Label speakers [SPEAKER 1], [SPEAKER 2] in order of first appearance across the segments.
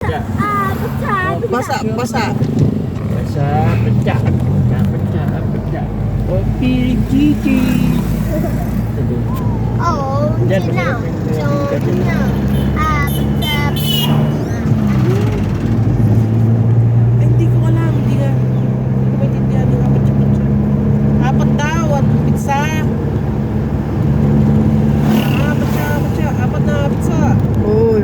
[SPEAKER 1] Pecah.
[SPEAKER 2] Basa, basa.
[SPEAKER 1] Pecah, pecah. Pecah, pecah. Kopi cici.
[SPEAKER 3] Oh,
[SPEAKER 1] Yan,
[SPEAKER 3] no. So,
[SPEAKER 1] masarap.
[SPEAKER 3] no.
[SPEAKER 2] Ay, hindi ko alam. Hindi nga. Hindi ko maintindihan yung apat siya. Apat daw at pizza. Apat siya. Apat na pizza. Oh,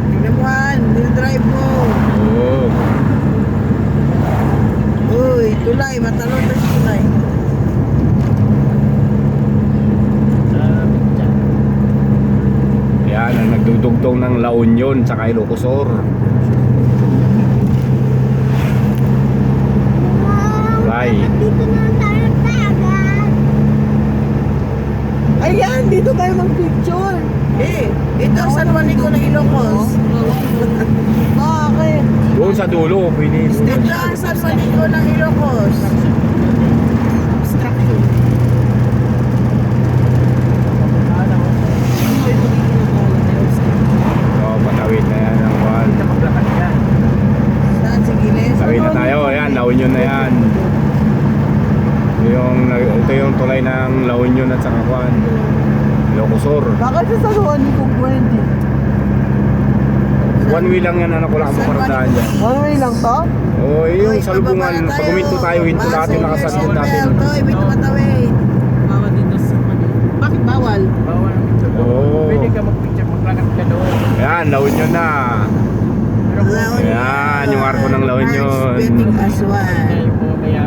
[SPEAKER 2] tingnan mo Han. Drive mo.
[SPEAKER 1] Oh.
[SPEAKER 2] Uy, tulay. Matalon na si tulay.
[SPEAKER 1] Yan ang nagdudugtong ng La Union sa Ilocosur. Right.
[SPEAKER 3] Dito na tayo dagat.
[SPEAKER 2] Ayan, dito tayo mag-picture. Ito ang San Juanico ng Ilocos. Bakit?
[SPEAKER 1] Doon sa dulo, pwede.
[SPEAKER 2] Dito ang San Juanico ng Ilocos.
[SPEAKER 1] Oh, patawid na yan ang wall.
[SPEAKER 2] Saan? Sa gilid?
[SPEAKER 1] Tawid na tayo, yan, La Union na yan. Ito yung tulay ng La Union at saka Juan. Ilocosur.
[SPEAKER 2] Bakit sa San Juanico pwede?
[SPEAKER 1] One way lang yan, anak ko lang ang paparadaan dyan.
[SPEAKER 2] One way lang to?
[SPEAKER 1] Oh, yung salubungan, pag huminto tayo, hinto natin, nakasagot natin.
[SPEAKER 2] Toy, may tumatawid. Bawal dito sa Bakit bawal?
[SPEAKER 1] Oo.
[SPEAKER 4] Pwede ka mag-picture, maglakad ka doon.
[SPEAKER 1] Yan, La Union na. Yan, yung arko ng La Union.
[SPEAKER 2] Betting as one.
[SPEAKER 4] Kaya mo, kaya